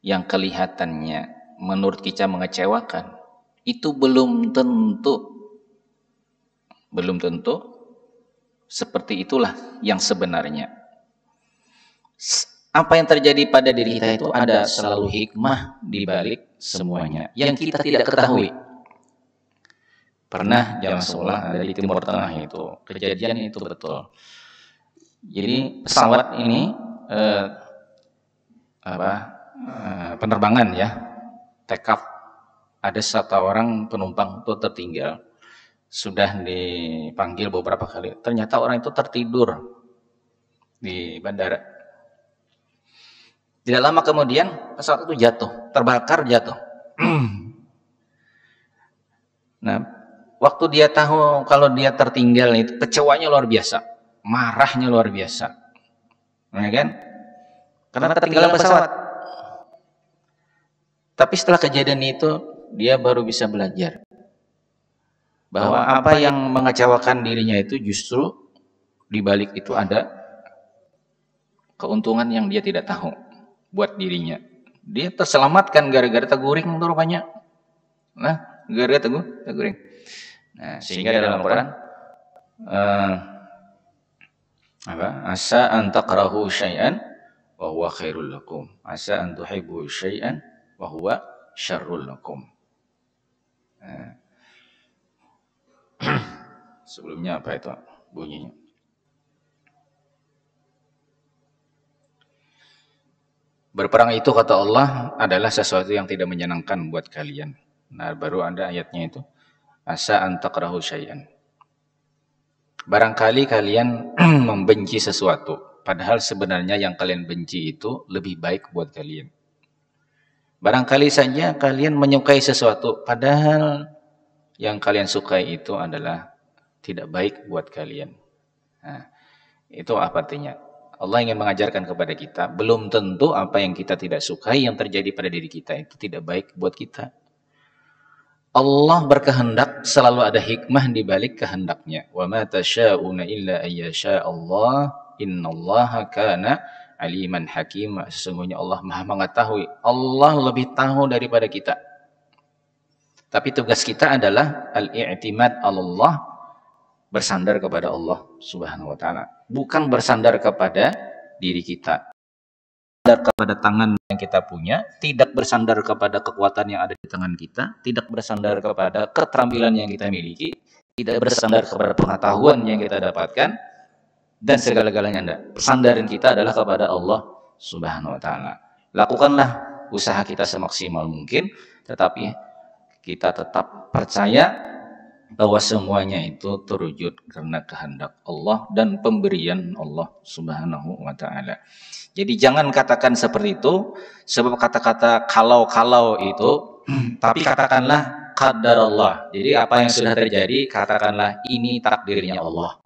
yang kelihatannya menurut kita mengecewakan, itu belum tentu seperti itulah yang sebenarnya. Apa yang terjadi pada diri kita itu ada selalu hikmah di balik semuanya yang kita tidak ketahui. Pernah zaman sekolah ada di Timur Tengah itu kejadian itu betul. Jadi pesawat ini penerbangan ya, take off, ada satu orang penumpang itu tertinggal. Sudah dipanggil beberapa kali, ternyata orang itu tertidur di bandara. Tidak lama kemudian pesawat itu terbakar jatuh. Nah, waktu dia tahu kalau dia tertinggal itu kecewanya luar biasa, marahnya luar biasa, ya kan? Karena ketinggalan pesawat. Tapi setelah kejadian itu dia baru bisa belajar bahwa apa yang mengecewakan dirinya itu justru di balik itu ada keuntungan yang dia tidak tahu buat dirinya. Dia terselamatkan gara-gara teguring itu rupanya. Nah, gara-gara teguring. Nah, sehingga dalam Al-Quran asa an taqrahu syai'an wa huwa khairul lakum. Asa an tuhibbu syai'an wa huwa syarrul lakum. Sebelumnya apa itu bunyinya? Berperang itu kata Allah adalah sesuatu yang tidak menyenangkan buat kalian. Nah, baru ada ayatnya itu. Asa an takrahu syai'an. Barangkali kalian membenci sesuatu, padahal sebenarnya yang kalian benci itu lebih baik buat kalian. Barangkali saja kalian menyukai sesuatu, padahal yang kalian sukai itu adalah tidak baik buat kalian. Nah, itu apa artinya? Allah ingin mengajarkan kepada kita, belum tentu apa yang kita tidak sukai yang terjadi pada diri kita itu tidak baik buat kita. Allah berkehendak, selalu ada hikmah di balik kehendaknya. Wa ma tasya'una illa ayyasha Allah, innallaha kana aliman hakim. Sesungguhnya Allah Maha mengetahui. Allah lebih tahu daripada kita. Tapi tugas kita adalah al-i'timad Allah, bersandar kepada Allah Subhanahu wa taala, bukan bersandar kepada diri kita. Bersandar kepada tangan yang kita punya, tidak bersandar kepada kekuatan yang ada di tangan kita, tidak bersandar kepada keterampilan yang kita miliki, tidak bersandar kepada pengetahuan yang kita dapatkan, dan segala-galanya enggak. Sandaran kita adalah kepada Allah Subhanahu wa taala. Lakukanlah usaha kita semaksimal mungkin, tetapi kita tetap percaya bahwa semuanya itu terwujud karena kehendak Allah dan pemberian Allah Subhanahu wa taala. Jadi jangan katakan seperti itu, sebab kata-kata kalau itu, tapi katakanlah qadar Allah. Jadi apa yang sudah terjadi, katakanlah ini takdirnya Allah.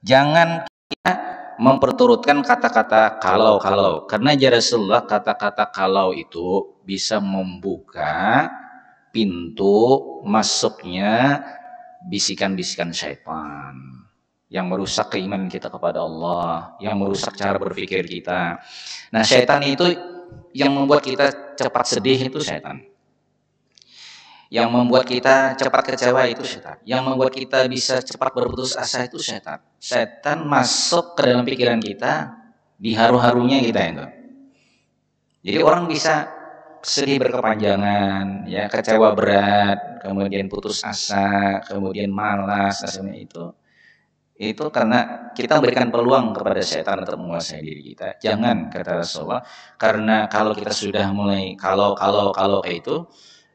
Jangan kita memperturutkan kata-kata kalau, karena ya Rasulullah kata-kata kalau itu bisa membuka pintu masuknya bisikan-bisikan syaitan yang merusak keimanan kita kepada Allah, yang merusak cara berpikir kita. Nah, syaitan itu yang membuat kita cepat sedih itu syaitan. Yang membuat kita cepat kecewa itu syaitan. Yang membuat kita bisa cepat berputus asa itu syaitan. Syaitan masuk ke dalam pikiran kita, di haru-harunya kita itu. Jadi orang bisa sedih berkepanjangan, ya, kecewa berat, kemudian putus asa, kemudian malas, itu karena kita memberikan peluang kepada setan untuk menguasai diri kita. Jangan, kata Rasulullah, karena kalau kita sudah mulai kalau kayak itu,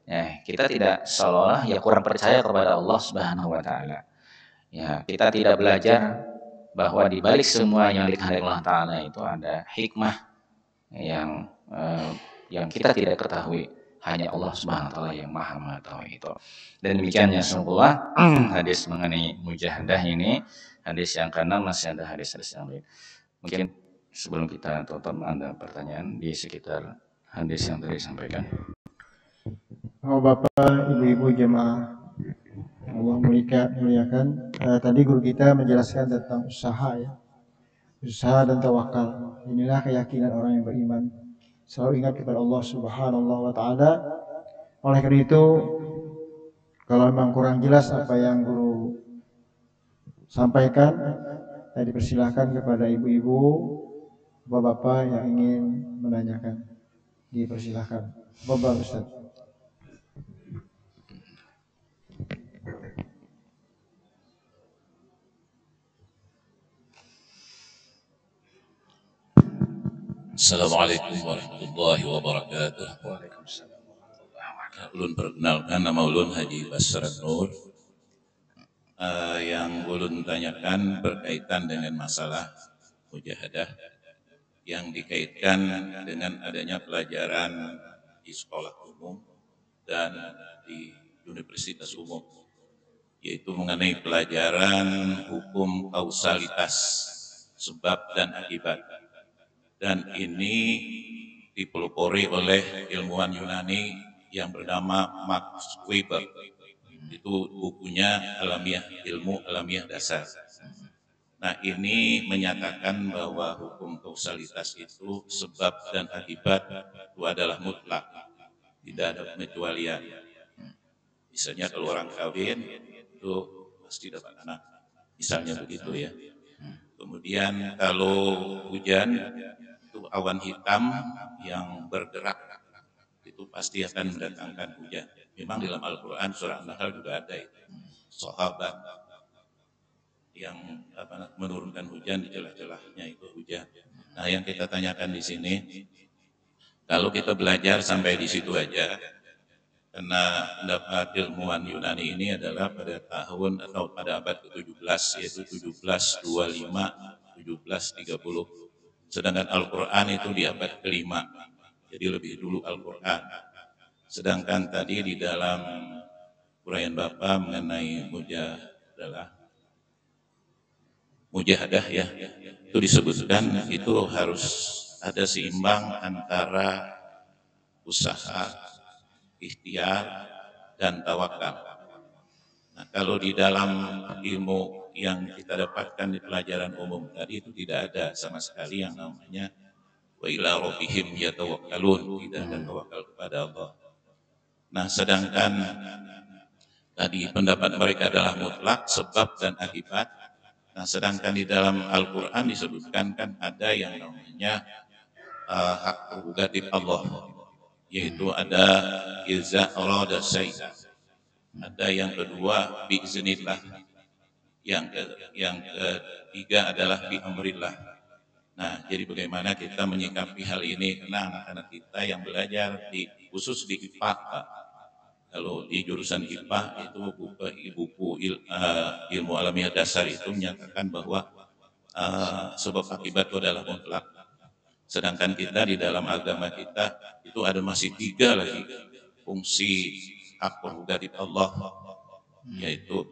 ya, kita tidak seolah ya kurang percaya kepada Allah Subhanahu wa taala. Ya, kita tidak belajar bahwa di balik semua yang dikehendaki Allah taala itu ada hikmah yang kita tidak ketahui. Hanya Allah Subhanahu wa taala yang Maha mengetahui itu. Dan demikiannya semula hadis mengenai mujahadah ini, hadis yang ke-6, masih ada hadis-hadis yang lain. Mungkin sebelum kita tutup ada pertanyaan di sekitar hadis yang tadi disampaikan. Bapak, ibu-ibu jemaah Allah muliakan. Tadi guru kita menjelaskan tentang usaha, ya, usaha dan tawakal. Inilah keyakinan orang yang beriman, selalu ingat kepada Allah Subhanahu wa taala. Oleh karena itu, kalau memang kurang jelas apa yang guru sampaikan, saya dipersilahkan kepada ibu-ibu, bapak-bapak yang ingin menanyakan. Dipersilahkan. Bapak Ustaz. Assalamualaikum warahmatullahi wabarakatuh. Waalaikumsalam. Ulun perkenalkan, nama ulun Haji Basran Nur. Yang ulun tanyakan berkaitan dengan masalah mujahadah yang dikaitkan dengan adanya pelajaran di sekolah umum dan di universitas umum, yaitu mengenai pelajaran hukum kausalitas, sebab dan akibat. Dan ini dipelopori oleh ilmuwan Yunani yang bernama Max Weber. Itu bukunya ilmu alamiah dasar. Nah, ini menyatakan bahwa hukum kausalitas itu sebab dan akibat itu adalah mutlak, tidak ada pengecualian. Misalnya kalau orang kawin itu pasti dapat anak, misalnya begitu ya. Kemudian kalau hujan itu awan hitam yang bergerak itu pasti akan mendatangkan hujan. Memang dalam Al-Quran surah An-Nahl juga ada itu. Sahabat yang menurunkan hujan di celah-celahnya itu hujan. Nah, yang kita tanyakan di sini, kalau kita belajar sampai di situ aja, karena pendapat ilmuwan Yunani ini adalah pada tahun atau pada abad ke-17, yaitu 1725, 1730. Sedangkan Al-Quran itu di abad ke-5, jadi lebih dulu Al-Quran. Sedangkan tadi di dalam uraian Bapak mengenai mujahadah ya, itu disebutkan itu harus ada seimbang antara usaha, ikhtiar, dan tawakal. Nah, kalau di dalam ilmu yang kita dapatkan di pelajaran umum tadi itu tidak ada sama sekali yang namanya wa ila rabbihim yatawakkalun, tidak ada tawakal kepada Allah. Nah, sedangkan tadi pendapat mereka adalah mutlak sebab dan akibat. Nah, sedangkan di dalam Al-Quran disebutkan kan ada yang namanya hak prerogatif Allah, yaitu ada iza arada syai'. Ada yang kedua biiznillah. Yang ketiga adalah biamrillah. Nah, jadi bagaimana kita menyikapi hal ini, karena anak-anak kita yang belajar khusus di IPA, Pak. Kalau di jurusan IPA itu buku ilmu alamiah dasar itu menyatakan bahwa sebab akibat itu adalah mutlak. Sedangkan kita di dalam agama kita itu ada masih 3 lagi fungsi hak prerogatif Allah, yaitu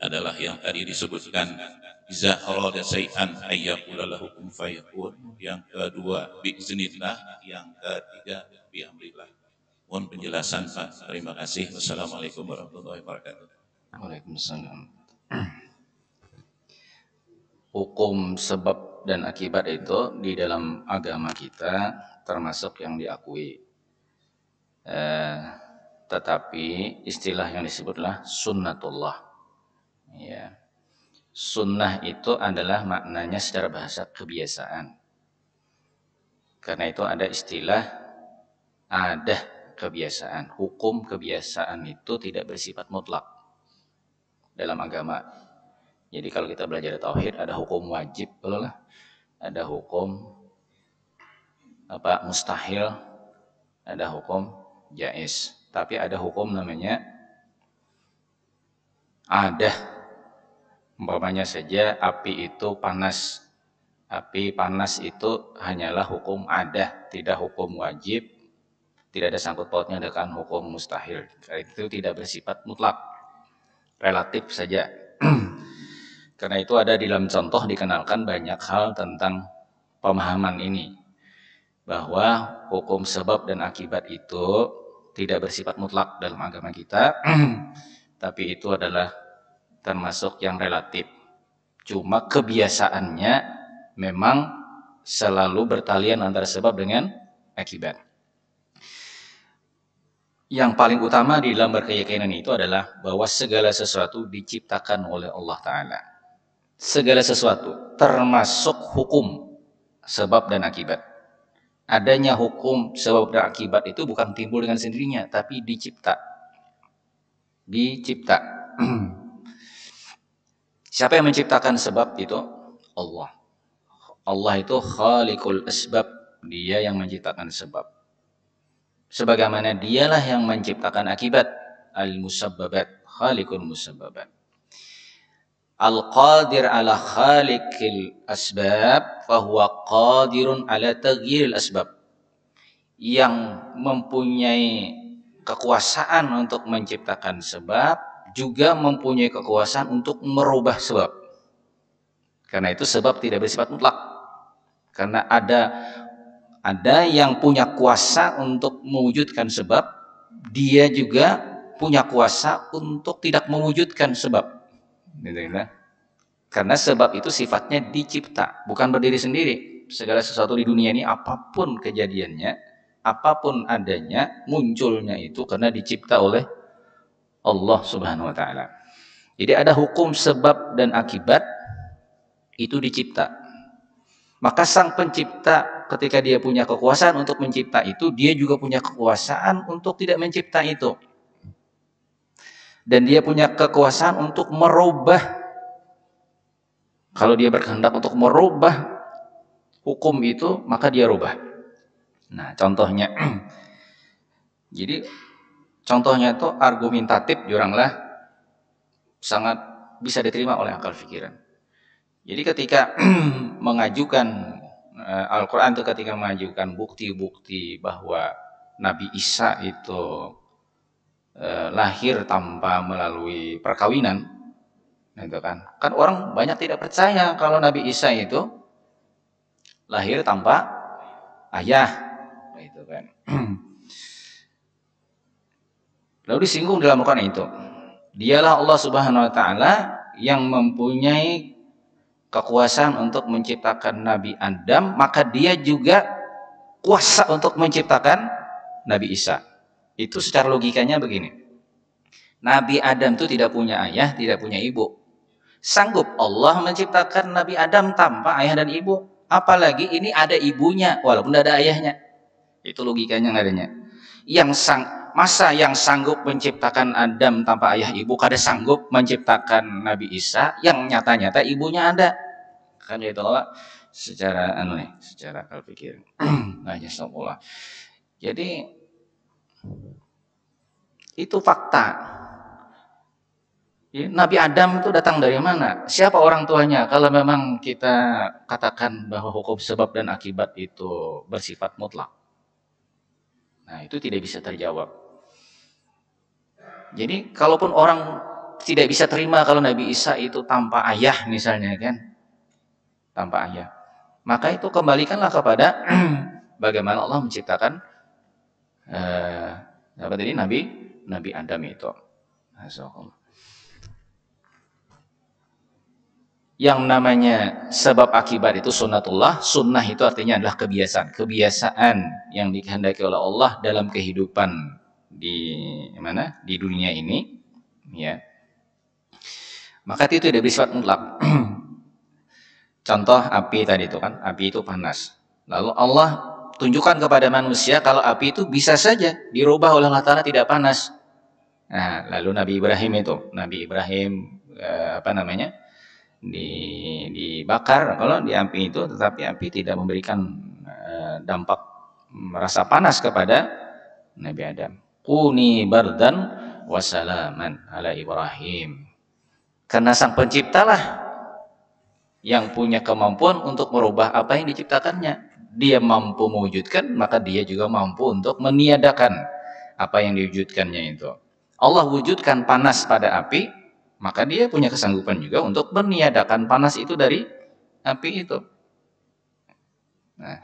adalah yang tadi disebutkan iza arada syai'an ayyaqula lahu kun fayakun, yang kedua biiznillah, yang ketiga biamrillah. Mohon penjelasan Pak. Terima kasih. Wassalamualaikum warahmatullahi wabarakatuh. Waalaikumsalam. Hukum sebab dan akibat itu di dalam agama kita termasuk yang diakui. Tetapi istilah yang disebutlah sunnatullah. Ya. Sunnah itu adalah maknanya secara bahasa kebiasaan. Karena itu ada istilah adah kebiasaan. Hukum kebiasaan itu tidak bersifat mutlak dalam agama. Jadi kalau kita belajar tauhid ada hukum wajib, ada hukum mustahil, ada hukum jaiz. Tapi ada hukum namanya adah. Umpamanya saja api itu panas. Api panas itu hanyalah hukum adah, tidak hukum wajib. Tidak ada sangkut pautnya dengan hukum mustahil. Itu tidak bersifat mutlak, relatif saja. Karena itu ada di dalam contoh dikenalkan banyak hal tentang pemahaman ini, bahwa hukum sebab dan akibat itu tidak bersifat mutlak dalam agama kita, tapi itu adalah termasuk yang relatif. Cuma kebiasaannya memang selalu bertalian antara sebab dengan akibat. Yang paling utama di dalam berkeyakinan itu adalah bahwa segala sesuatu diciptakan oleh Allah Ta'ala. Segala sesuatu, termasuk hukum sebab dan akibat. Adanya hukum sebab dan akibat itu bukan timbul dengan sendirinya, tapi dicipta. Siapa yang menciptakan sebab itu? Allah. Allah itu khaliqul asbab, dia yang menciptakan sebab. Sebagaimana dialah yang menciptakan akibat, al-musabbabat, khaliqul musabbabat. Al-qadir ala khaliqil asbab, fahuwa qadirun ala taghyiril asbab. Yang mempunyai kekuasaan untuk menciptakan sebab, juga mempunyai kekuasaan untuk merubah sebab. Karena itu sebab tidak bersifat mutlak. Karena ada yang punya kuasa untuk mewujudkan sebab, dia juga punya kuasa untuk tidak mewujudkan sebab. Karena sebab itu sifatnya dicipta, bukan berdiri sendiri. Segala sesuatu di dunia ini, apapun kejadiannya, apapun adanya, munculnya itu karena dicipta oleh Allah Subhanahu wa Ta'ala. Jadi ada hukum sebab dan akibat itu dicipta. Maka sang pencipta ketika dia punya kekuasaan untuk mencipta itu, dia juga punya kekuasaan untuk tidak mencipta itu. Dan dia punya kekuasaan untuk merubah Kalau dia berkehendak untuk merubah hukum itu, maka dia rubah. Nah, contohnya, jadi contohnya itu argumentatif, juranglah sangat bisa diterima oleh akal pikiran. Jadi ketika mengajukan Al-Quran itu ketika mengajukan bukti-bukti bahwa Nabi Isa itu lahir tanpa melalui perkawinan, itu kan orang banyak tidak percaya kalau Nabi Isa itu lahir tanpa ayah, itu kan. Lalu disinggung dalam Al-Quran itu, dialah Allah Subhanahu Wa Taala yang mempunyai kekuasaan untuk menciptakan Nabi Adam, maka dia juga kuasa untuk menciptakan Nabi Isa. Itu secara logikanya begini. Nabi Adam itu tidak punya ayah, tidak punya ibu. Sanggup Allah menciptakan Nabi Adam tanpa ayah dan ibu. Apalagi ini ada ibunya, walaupun tidak ada ayahnya. Itu logikanya adanya. Masa yang sanggup menciptakan Adam tanpa ayah ibu, kada sanggup menciptakan Nabi Isa yang nyata-nyata ibunya ada. Kan itu Allah secara secara akal pikir. Nah, jazakallah. Jadi itu fakta. Ya, Nabi Adam itu datang dari mana? Siapa orang tuanya? Kalau memang kita katakan bahwa hukum sebab dan akibat itu bersifat mutlak. Nah, itu tidak bisa terjawab. Jadi, kalaupun orang tidak bisa terima kalau Nabi Isa itu tanpa ayah misalnya kan, tanpa ayah, maka itu kembalikanlah kepada bagaimana Allah menciptakan Nabi Adam itu. Yang namanya sebab akibat itu sunnatullah. Sunnah itu artinya adalah kebiasaan yang dikehendaki oleh Allah dalam kehidupan di dunia ini, ya. Maka itu tidak bersifat mutlak. Contoh api tadi itu kan, api itu panas. Lalu Allah tunjukkan kepada manusia kalau api itu bisa saja dirubah oleh Allah Ta'ala tidak panas. Nah, lalu Nabi Ibrahim dibakar kalau di api itu, tetapi api tidak memberikan dampak merasa panas kepada Nabi Adam. Kuni bardan wasalaman ala Ibrahim. Karena sang penciptalah yang punya kemampuan untuk merubah apa yang diciptakannya. Dia mampu mewujudkan, maka dia juga mampu untuk meniadakan apa yang diwujudkannya itu. Allah wujudkan panas pada api, maka dia punya kesanggupan juga untuk meniadakan panas itu dari api itu. Nah,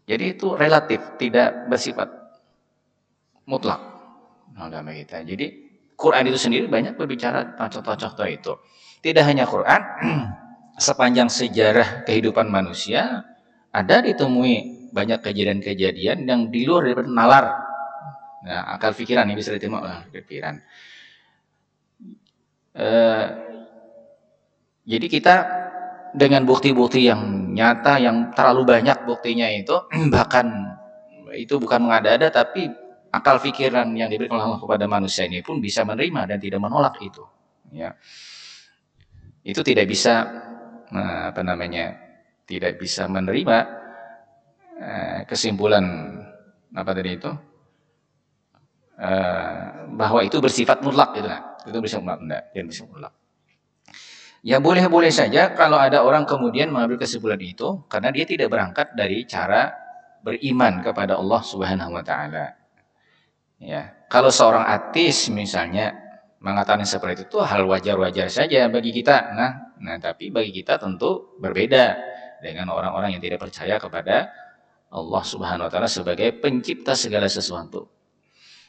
jadi itu relatif, tidak bersifat mutlak agama kita. Jadi Quran itu sendiri banyak berbicara tentang contoh-contoh itu. Tidak hanya Quran, sepanjang sejarah kehidupan manusia ada ditemui banyak kejadian-kejadian yang di luar dari nalar. Nah, akal pikiran ini bisa diterima oleh pikiran. Jadi kita dengan bukti-bukti yang nyata, yang terlalu banyak buktinya itu, bahkan itu bukan mengada-ada, tapi akal pikiran yang diberikan Allah kepada manusia ini pun bisa menerima dan tidak menolak itu. Ya, itu tidak bisa tidak bisa menerima kesimpulan bahwa itu bersifat mutlak gitu. Itu bersifat mutlak. Ya boleh-boleh saja kalau ada orang kemudian mengambil kesimpulan itu karena dia tidak berangkat dari cara beriman kepada Allah Subhanahu wa Ta'ala. Ya, kalau seorang ateis misalnya mengatakan seperti itu hal wajar-wajar saja bagi kita. Nah, tapi bagi kita tentu berbeda dengan orang-orang yang tidak percaya kepada Allah Subhanahu wa Ta'ala sebagai pencipta segala sesuatu.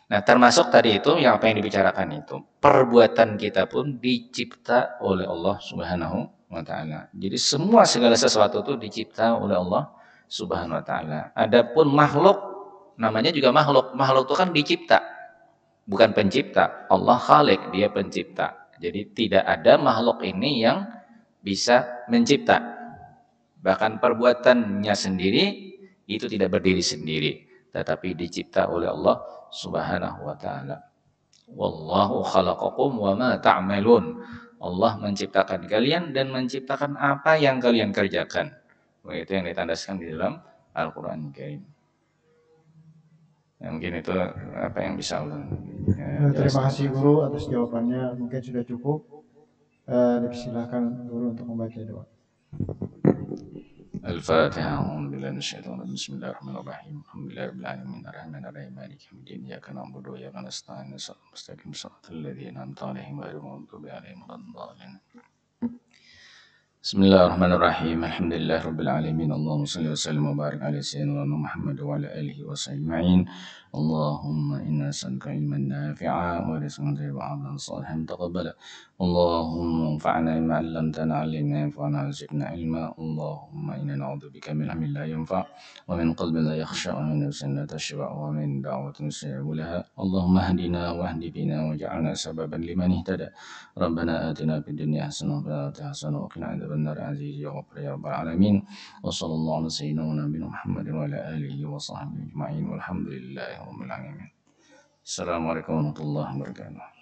Nah, termasuk tadi itu yang apa yang dibicarakan itu, perbuatan kita pun dicipta oleh Allah Subhanahu wa Ta'ala. Jadi semua segala sesuatu itu dicipta oleh Allah Subhanahu wa Ta'ala. Adapun makhluk, namanya juga makhluk. Makhluk itu kan dicipta, bukan pencipta. Allah Khalik, dia pencipta. Jadi tidak ada makhluk ini yang bisa mencipta. Bahkan perbuatannya sendiri itu tidak berdiri sendiri, tetapi dicipta oleh Allah Subhanahu wa Ta'ala. Wallahu khalaqakum wa ma ta'malun. Allah menciptakan kalian dan menciptakan apa yang kalian kerjakan. Itu yang ditandaskan di dalam Al-Quran Karim. Ya, mungkin itu apa yang bisa Terima kasih guru atas jawabannya. Mungkin sudah cukup. Dipersilakan guru untuk membaca doa. الفاتحة. أعوذ بالله من الشيطان الرجيم. بسم الله الرحمن الرحيم. الحمد لله رب العالمين الرحمن الرحيم مالك يوم الدين إياك نعبد وإياك نستعين صراط المستقيم صراط الذين أنعمت عليهم غير المغضوب عليهم ولا الضالين. بسم الله الرحمن الرحيم. الحمد لله رب العالمين. اللهم صل وسلم وبارك على سيدنا محمد وعلى آله وصحبه أجمعين. اللهم إنا نسألك علما نافعا ورزقا طيبا وعملا صالحا متقبلا. اللهم انفعنا بما علمتنا علمنا ينفعنا وزدنا علما. اللهم إنا نعوذ بك من علم لا ينفع ومن قلب لا يخشع ومن نفس لا تشبع ومن دعوة يستجاب لها. اللهم اهدنا واهد بنا واجعلنا سببا لمن اهتدى. ربنا آتنا في الدنيا حسنة وفي الآخرة حسنة وقنا عذاب النار. عزيز يا غفور يا رب العالمين. وصلى الله على سيدنا ونبينا محمد وعلى آله وصحبه أجمعين والحمد لله رب العالمين. السلام عليكم ورحمة الله وبركاته.